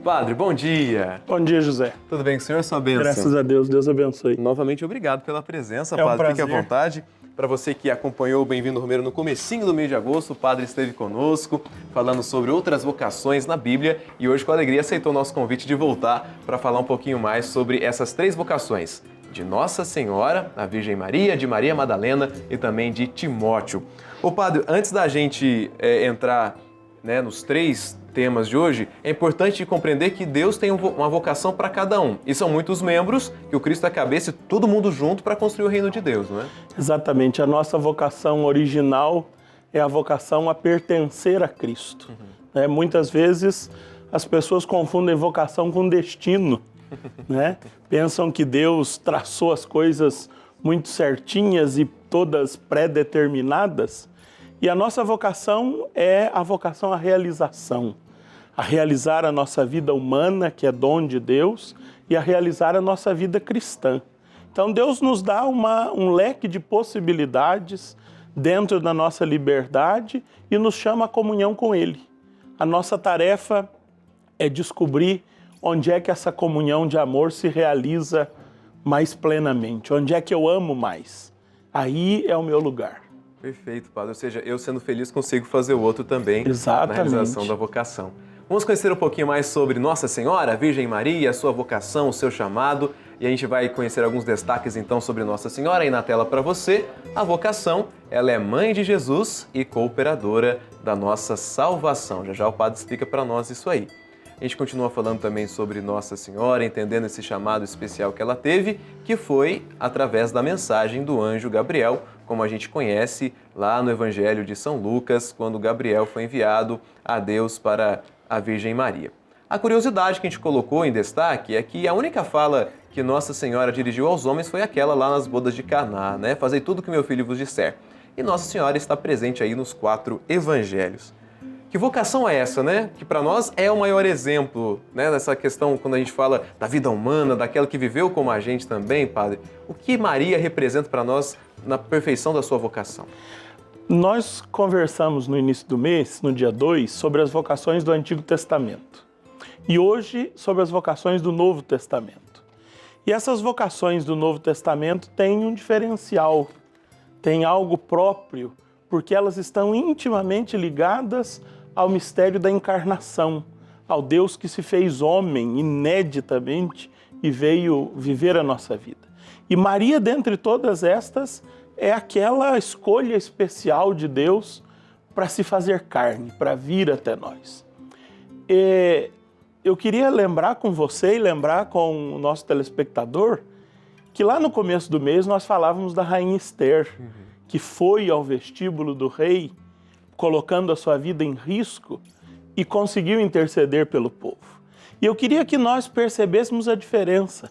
Padre, bom dia. Bom dia, José. Tudo bem com o senhor? Sua bênção. Graças a Deus, Deus abençoe. Novamente, obrigado pela presença, É um Padre. Fique à prazer. vontade. Para você que acompanhou o Bem-vindo Romero no comecinho do mês de agosto, o Padre esteve conosco, falando sobre outras vocações na Bíblia e hoje, com alegria, aceitou o nosso convite de voltar para falar um pouquinho mais sobre essas três vocações, de Nossa Senhora, a Virgem Maria, de Maria Madalena e também de Timóteo. Ô Padre, antes da gente entrar nos três temas de hoje, é importante compreender que Deus tem uma vocação para cada um. E são muitos membros, que o Cristo é a cabeça e todo mundo junto para construir o reino de Deus, não é? Exatamente. A nossa vocação original é a vocação a pertencer a Cristo. Muitas vezes as pessoas confundem vocação com destino. Pensam que Deus traçou as coisas muito certinhas e todas pré-determinadas. E a nossa vocação é a vocação à realização, a realizar a nossa vida humana, que é dom de Deus, e a realizar a nossa vida cristã. Então Deus nos dá um leque de possibilidades dentro da nossa liberdade e nos chama à comunhão com Ele. A nossa tarefa é descobrir onde é que essa comunhão de amor se realiza mais plenamente, onde é que eu amo mais. Aí é o meu lugar. Perfeito, Padre. Ou seja, eu sendo feliz consigo fazer o outro também. Exatamente. Na realização da vocação. Vamos conhecer um pouquinho mais sobre Nossa Senhora, a Virgem Maria, a sua vocação, o seu chamado. E a gente vai conhecer alguns destaques então sobre Nossa Senhora aí na tela para você. A vocação, ela é mãe de Jesus e cooperadora da nossa salvação. Já já o Padre explica para nós isso aí. A gente continua falando também sobre Nossa Senhora, entendendo esse chamado especial que ela teve, que foi através da mensagem do anjo Gabriel, como a gente conhece lá no Evangelho de São Lucas, quando Gabriel foi enviado a Deus para a Virgem Maria. A curiosidade que a gente colocou em destaque é que a única fala que Nossa Senhora dirigiu aos homens foi aquela lá nas bodas de Caná, Fazei tudo que meu filho vos disser. E Nossa Senhora está presente aí nos 4 evangelhos. Que vocação é essa, Que para nós é o maior exemplo, Dessa questão quando a gente fala da vida humana, daquela que viveu como a gente também, Padre. O que Maria representa para nós na perfeição da sua vocação? Nós conversamos no início do mês, no dia 2, sobre as vocações do Antigo Testamento. E hoje sobre as vocações do Novo Testamento. E essas vocações do Novo Testamento têm um diferencial, têm algo próprio, porque elas estão intimamente ligadas ao mistério da encarnação, ao Deus que se fez homem ineditamente e veio viver a nossa vida. E Maria, dentre todas estas, é aquela escolha especial de Deus para se fazer carne, para vir até nós. Eu queria lembrar com você e lembrar com o nosso telespectador que lá no começo do mês nós falávamos da rainha Esther, que foi ao vestíbulo do rei, colocando a sua vida em risco e conseguiu interceder pelo povo. E eu queria que nós percebêssemos a diferença.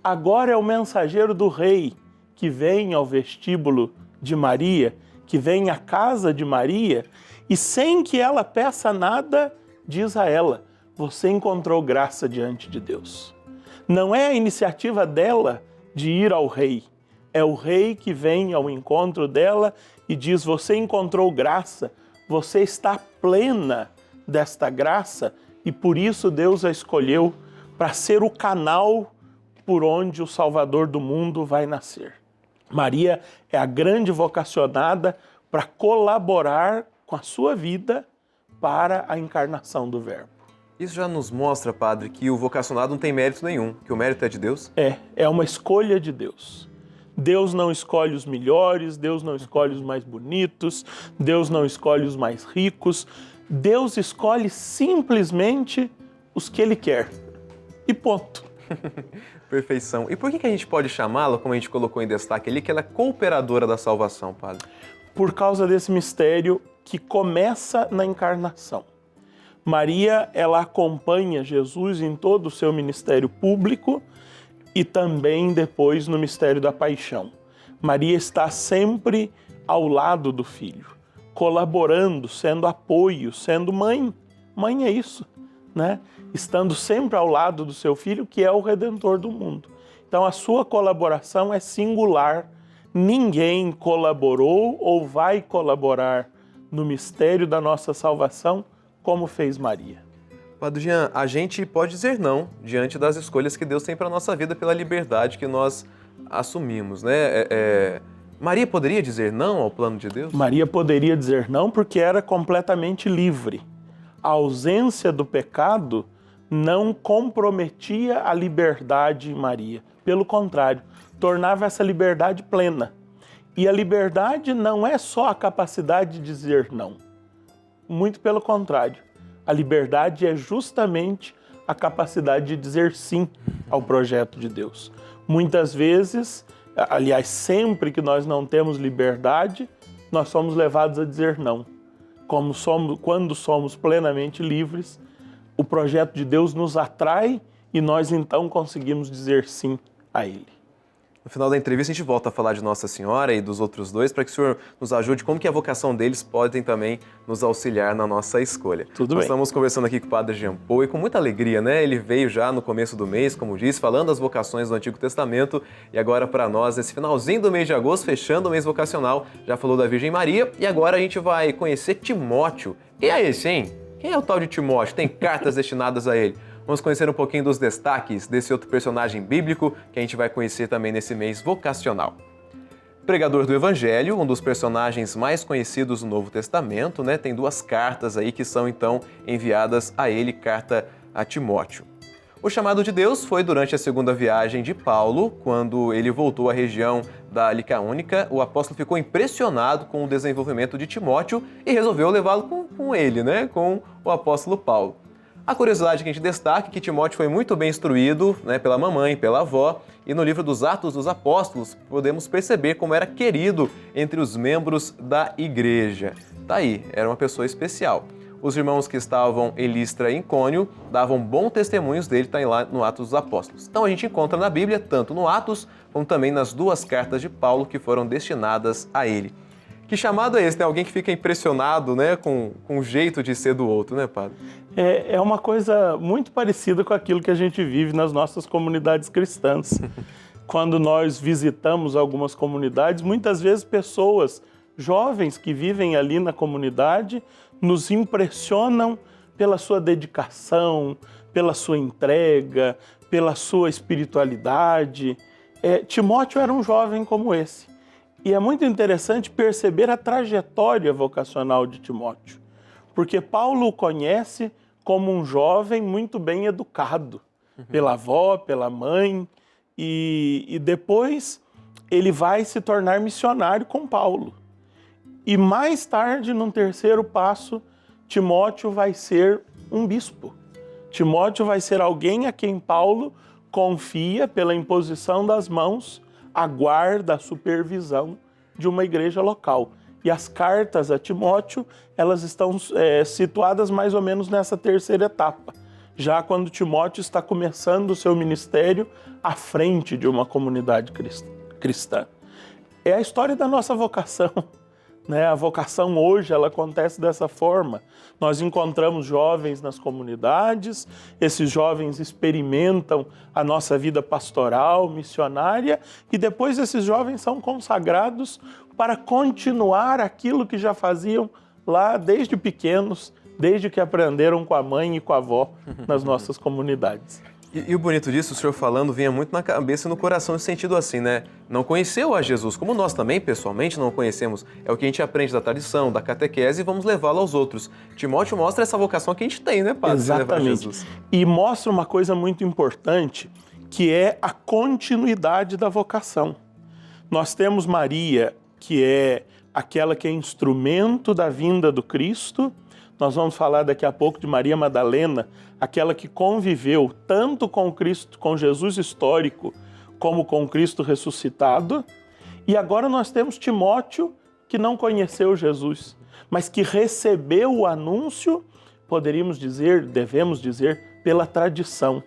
Agora é o mensageiro do rei que vem ao vestíbulo de Maria, que vem à casa de Maria, e sem que ela peça nada, diz a ela: você encontrou graça diante de Deus. Não é a iniciativa dela de ir ao rei, é o rei que vem ao encontro dela e diz: você encontrou graça, você está plena desta graça e por isso Deus a escolheu para ser o canal por onde o Salvador do mundo vai nascer. Maria é a grande vocacionada para colaborar com a sua vida para a encarnação do Verbo. Isso já nos mostra, Padre, que o vocacionado não tem mérito nenhum, que o mérito é de Deus? É uma escolha de Deus. Deus não escolhe os melhores, Deus não escolhe os mais bonitos, Deus não escolhe os mais ricos. Deus escolhe simplesmente os que Ele quer. E ponto. Perfeição. E por que a gente pode chamá-la, como a gente colocou em destaque ali, que ela é cooperadora da salvação, Padre? Por causa desse mistério que começa na encarnação. Maria, ela acompanha Jesus em todo o seu ministério público e também depois no mistério da paixão. Maria está sempre ao lado do Filho, colaborando, sendo apoio, sendo mãe. Mãe é isso, Estando sempre ao lado do seu Filho, que é o Redentor do mundo. Então a sua colaboração é singular. Ninguém colaborou ou vai colaborar no mistério da nossa salvação como fez Maria. Padre Jean, a gente pode dizer não diante das escolhas que Deus tem para a nossa vida pela liberdade que nós assumimos, né? Maria poderia dizer não ao plano de Deus? Maria poderia dizer não porque era completamente livre. A ausência do pecado não comprometia a liberdade em Maria. Pelo contrário, tornava essa liberdade plena. E a liberdade não é só a capacidade de dizer não. Muito pelo contrário. A liberdade é justamente a capacidade de dizer sim ao projeto de Deus. Muitas vezes, aliás, sempre que nós não temos liberdade, nós somos levados a dizer não. Quando somos plenamente livres, o projeto de Deus nos atrai e nós então conseguimos dizer sim a Ele. No final da entrevista a gente volta a falar de Nossa Senhora e dos outros dois para que o senhor nos ajude como que a vocação deles podem também nos auxiliar na nossa escolha. Tudo Nós bem. estamos conversando aqui com o Padre Jean Paul e com muita alegria, né? Ele veio já no começo do mês, como disse, falando das vocações do Antigo Testamento e agora para nós, nesse finalzinho do mês de agosto, fechando o mês vocacional, já falou da Virgem Maria e agora a gente vai conhecer Timóteo. Quem é esse, hein? Quem é o tal de Timóteo? Tem cartas destinadas a ele. Vamos conhecer um pouquinho dos destaques desse outro personagem bíblico que a gente vai conhecer também nesse mês vocacional. Pregador do Evangelho, um dos personagens mais conhecidos do Novo Testamento, né? Tem duas cartas aí que são então enviadas a ele, carta a Timóteo. O chamado de Deus foi durante a segunda viagem de Paulo, quando ele voltou à região da Licaônica, o apóstolo ficou impressionado com o desenvolvimento de Timóteo e resolveu levá-lo com ele, né? Com o apóstolo Paulo. A curiosidade que a gente destaca é que Timóteo foi muito bem instruído, né, pela mamãe, pela avó, e no livro dos Atos dos Apóstolos podemos perceber como era querido entre os membros da igreja. Tá aí, era uma pessoa especial. Os irmãos que estavam em Listra e Icônio davam bons testemunhos dele, tá aí lá no Atos dos Apóstolos. Então a gente encontra na Bíblia, tanto no Atos, como também nas duas cartas de Paulo que foram destinadas a ele. Que chamado é esse? Tem alguém que fica impressionado, né, com o jeito de ser do outro, né, padre? É uma coisa muito parecida com aquilo que a gente vive nas nossas comunidades cristãs. Quando nós visitamos algumas comunidades, muitas vezes pessoas jovens que vivem ali na comunidade nos impressionam pela sua dedicação, pela sua entrega, pela sua espiritualidade. Timóteo era um jovem como esse. E é muito interessante perceber a trajetória vocacional de Timóteo, porque Paulo o conhece como um jovem muito bem educado, pela avó, pela mãe, e depois ele vai se tornar missionário com Paulo. E mais tarde, num terceiro passo, Timóteo vai ser um bispo. Timóteo vai ser alguém a quem Paulo confia pela imposição das mãos a guarda, a supervisão de uma igreja local. E as cartas a Timóteo, elas estão situadas mais ou menos nessa terceira etapa, já quando Timóteo está começando o seu ministério à frente de uma comunidade cristã. É a história da nossa vocação, né? A vocação hoje, ela acontece dessa forma. Nós encontramos jovens nas comunidades, esses jovens experimentam a nossa vida pastoral, missionária, e depois esses jovens são consagrados para continuar aquilo que já faziam lá desde pequenos, desde que aprenderam com a mãe e com a avó nas nossas comunidades. E o bonito disso, o senhor falando, vinha muito na cabeça e no coração, no sentido assim, né? Não conheceu a Jesus, como nós também, pessoalmente, não o conhecemos. É o que a gente aprende da tradição, da catequese, e vamos levá-lo aos outros. Timóteo mostra essa vocação que a gente tem, né, padre? Exatamente. Jesus. E mostra uma coisa muito importante, que é a continuidade da vocação. Nós temos Maria, que é aquela que é instrumento da vinda do Cristo. Nós vamos falar daqui a pouco de Maria Madalena, aquela que conviveu tanto com Cristo, com Jesus histórico, como com Cristo ressuscitado. E agora nós temos Timóteo, que não conheceu Jesus, mas que recebeu o anúncio, poderíamos dizer, devemos dizer, pela tradição.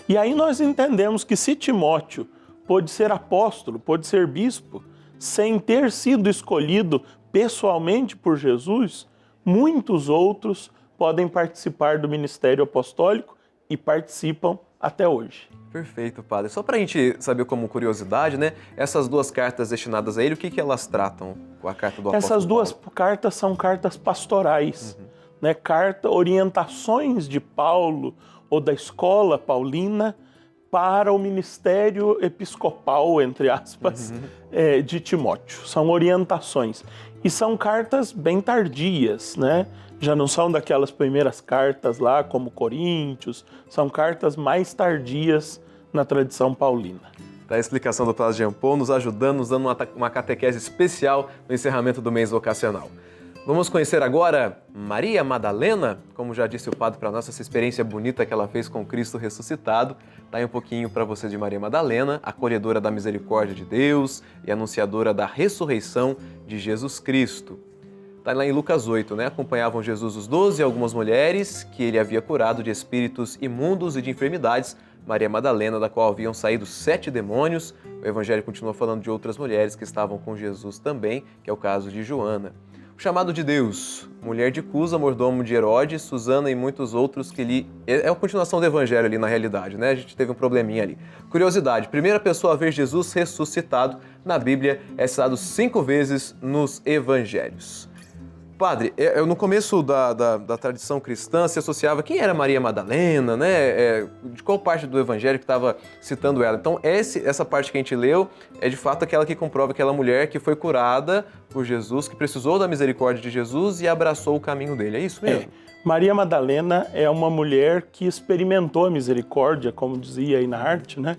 E aí nós entendemos que se Timóteo pôde ser apóstolo, pôde ser bispo, sem ter sido escolhido pessoalmente por Jesus, muitos outros podem participar do ministério apostólico e participam até hoje. Perfeito, padre. Só para a gente saber como curiosidade, né? Essas duas cartas destinadas a ele, o que elas tratam com a carta do apóstolo Essas duas Paulo? cartas são cartas pastorais. né, orientações de Paulo ou da escola paulina para o ministério episcopal, entre aspas, de Timóteo. São orientações. E são cartas bem tardias, né? Já não são daquelas primeiras cartas lá, como Coríntios, são cartas mais tardias na tradição paulina. A explicação do Padre Jean Paul nos ajudando, nos dando uma catequese especial no encerramento do mês vocacional. Vamos conhecer agora Maria Madalena, como já disse o padre para nós, essa experiência bonita que ela fez com Cristo ressuscitado. Está aí um pouquinho para você de Maria Madalena, acolhedora da misericórdia de Deus e anunciadora da ressurreição de Jesus Cristo. Está lá em Lucas 8, né? Acompanhavam Jesus os 12 e algumas mulheres que ele havia curado de espíritos imundos e de enfermidades. Maria Madalena, da qual haviam saído 7 demônios. O Evangelho continua falando de outras mulheres que estavam com Jesus também, que é o caso de Joana. O chamado de Deus, mulher de Cusa, mordomo de Herodes, Susana e muitos outros que lhe... É a continuação do Evangelho ali na realidade, né? A gente teve um probleminha ali. Curiosidade, primeira pessoa a ver Jesus ressuscitado na Bíblia é citado 5 vezes nos Evangelhos. Padre, no começo da tradição cristã se associava quem era Maria Madalena, né? De qual parte do Evangelho que estava citando ela. Então, essa parte que a gente leu é de fato aquela que comprova aquela mulher que foi curada por Jesus, que precisou da misericórdia de Jesus e abraçou o caminho dele. É isso mesmo? Maria Madalena é uma mulher que experimentou a misericórdia, como dizia aí na arte, né?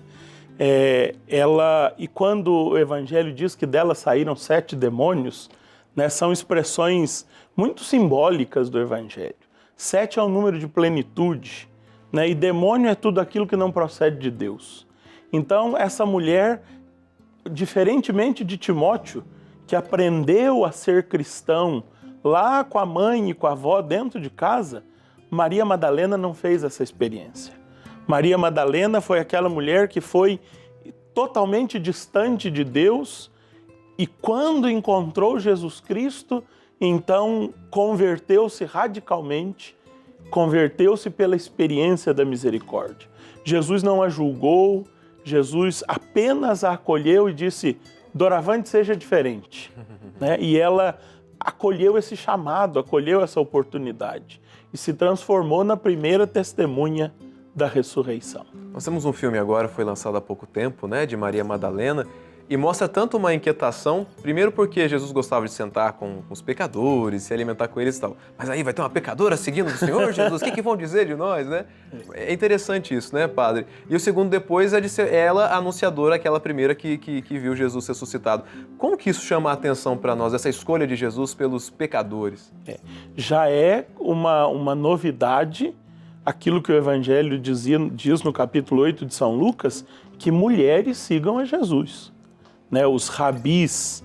E quando o Evangelho diz que dela saíram 7 demônios, né, são expressões muito simbólicas do Evangelho. 7 é um número de plenitude, né, e demônio é tudo aquilo que não procede de Deus. Então, essa mulher, diferentemente de Timóteo, que aprendeu a ser cristão lá com a mãe e com a avó dentro de casa, Maria Madalena não fez essa experiência. Maria Madalena foi aquela mulher que foi totalmente distante de Deus, e quando encontrou Jesus Cristo, então converteu-se radicalmente, converteu-se pela experiência da misericórdia. Jesus não a julgou, Jesus apenas a acolheu e disse, doravante seja diferente. Né? E ela acolheu esse chamado, acolheu essa oportunidade e se transformou na primeira testemunha da ressurreição. Nós temos um filme agora, foi lançado há pouco tempo, né, de Maria Madalena, e mostra tanto uma inquietação, primeiro porque Jesus gostava de sentar com os pecadores, se alimentar com eles e tal. Mas aí vai ter uma pecadora seguindo o Senhor Jesus? O que vão dizer de nós, né? É interessante isso, né, padre? E o segundo depois é de ser ela a anunciadora, aquela primeira que viu Jesus ressuscitado. Como que isso chama a atenção para nós, essa escolha de Jesus pelos pecadores? Já é uma novidade aquilo que o Evangelho diz no capítulo 8 de São Lucas, que mulheres sigam a Jesus. Né, os rabis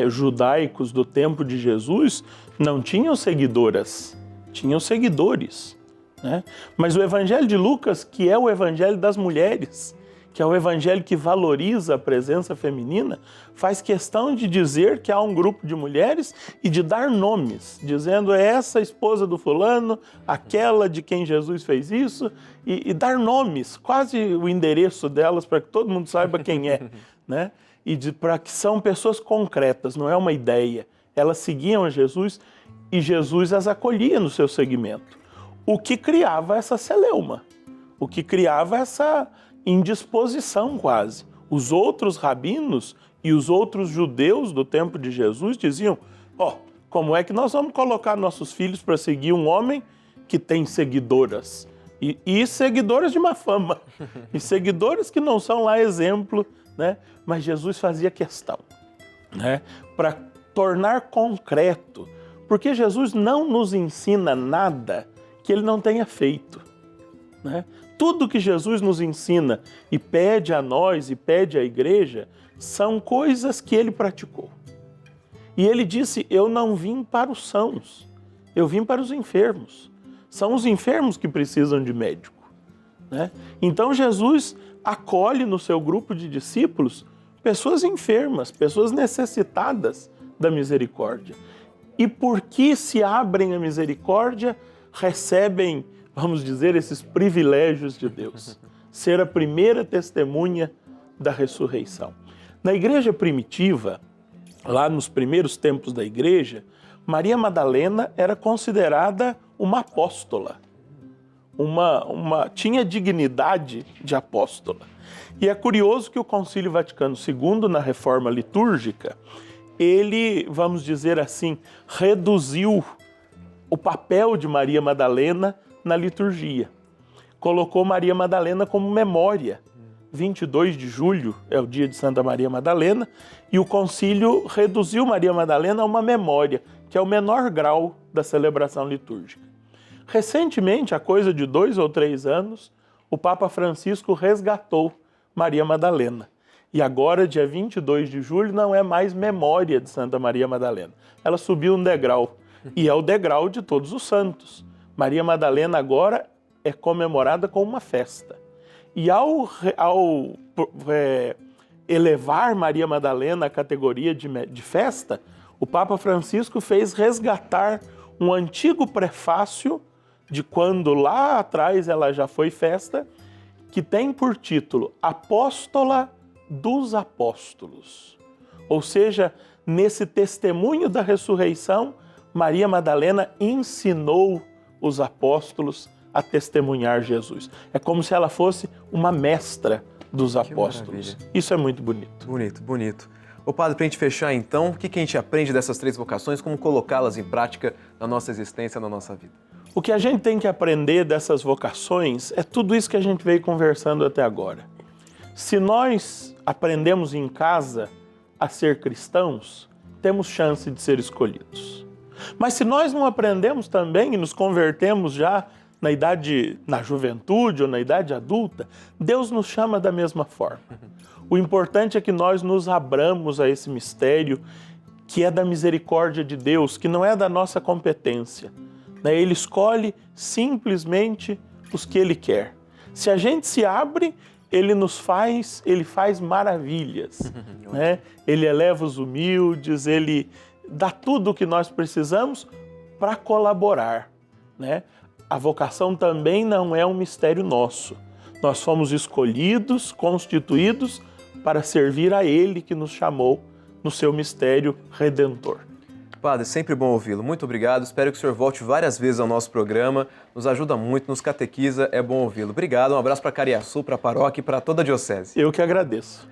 judaicos do tempo de Jesus não tinham seguidoras, tinham seguidores. Né? Mas o Evangelho de Lucas, que é o Evangelho das mulheres, que é o Evangelho que valoriza a presença feminina, faz questão de dizer que há um grupo de mulheres e de dar nomes, dizendo essa esposa do fulano, aquela de quem Jesus fez isso, e dar nomes, quase o endereço delas para que todo mundo saiba quem é. Né? E para que são pessoas concretas, não é uma ideia. Elas seguiam a Jesus e Jesus as acolhia no seu segmento. O que criava essa celeuma, o que criava essa indisposição quase. Os outros rabinos e os outros judeus do tempo de Jesus diziam, como é que nós vamos colocar nossos filhos para seguir um homem que tem seguidoras? E seguidoras de má fama, e seguidoras que não são lá exemplo, né? Mas Jesus fazia questão, né? Para tornar concreto, porque Jesus não nos ensina nada que ele não tenha feito. Né? Tudo que Jesus nos ensina e pede a nós e pede à igreja são coisas que ele praticou. E ele disse, eu não vim para os sãos, eu vim para os enfermos. São os enfermos que precisam de médico. Né? Então Jesus acolhe no seu grupo de discípulos pessoas enfermas, pessoas necessitadas da misericórdia. E porque se abrem à misericórdia, recebem, vamos dizer, esses privilégios de Deus. Ser a primeira testemunha da ressurreição. Na igreja primitiva, lá nos primeiros tempos da igreja, Maria Madalena era considerada uma apóstola. Tinha dignidade de apóstola. E é curioso que o Concílio Vaticano II, na reforma litúrgica, ele, vamos dizer assim, reduziu o papel de Maria Madalena na liturgia. Colocou Maria Madalena como memória. 22 de julho é o dia de Santa Maria Madalena, e o concílio reduziu Maria Madalena a uma memória, que é o menor grau da celebração litúrgica. Recentemente, há coisa de 2 ou 3 anos, o Papa Francisco resgatou Maria Madalena. E agora, dia 22 de julho, não é mais memória de Santa Maria Madalena. Ela subiu um degrau, e é o degrau de todos os santos. Maria Madalena agora é comemorada com uma festa. E ao elevar Maria Madalena à categoria de festa, o Papa Francisco fez resgatar um antigo prefácio de quando lá atrás ela já foi festa, que tem por título Apóstola dos Apóstolos. Ou seja, nesse testemunho da ressurreição, Maria Madalena ensinou os apóstolos a testemunhar Jesus. É como se ela fosse uma mestra dos apóstolos. Maravilha. Isso é muito bonito. Bonito, bonito. Ô padre, para a gente fechar então, o que a gente aprende dessas 3 vocações, como colocá-las em prática na nossa existência, na nossa vida? O que a gente tem que aprender dessas vocações é tudo isso que a gente veio conversando até agora. Se nós aprendemos em casa a ser cristãos, temos chance de ser escolhidos. Mas se nós não aprendemos também e nos convertemos já na juventude ou na idade adulta, Deus nos chama da mesma forma. O importante é que nós nos abramos a esse mistério que é da misericórdia de Deus, que não é da nossa competência. Ele escolhe simplesmente os que Ele quer. Se a gente se abre, Ele faz maravilhas. Ele eleva os humildes, Ele dá tudo o que nós precisamos para colaborar. A vocação também não é um mistério nosso. Nós fomos escolhidos, constituídos para servir a Ele que nos chamou no seu mistério redentor. Padre, sempre bom ouvi-lo. Muito obrigado. Espero que o senhor volte várias vezes ao nosso programa. Nos ajuda muito, nos catequiza. É bom ouvi-lo. Obrigado. Um abraço para Cariaçu, para a paróquia e para toda a diocese. Eu que agradeço.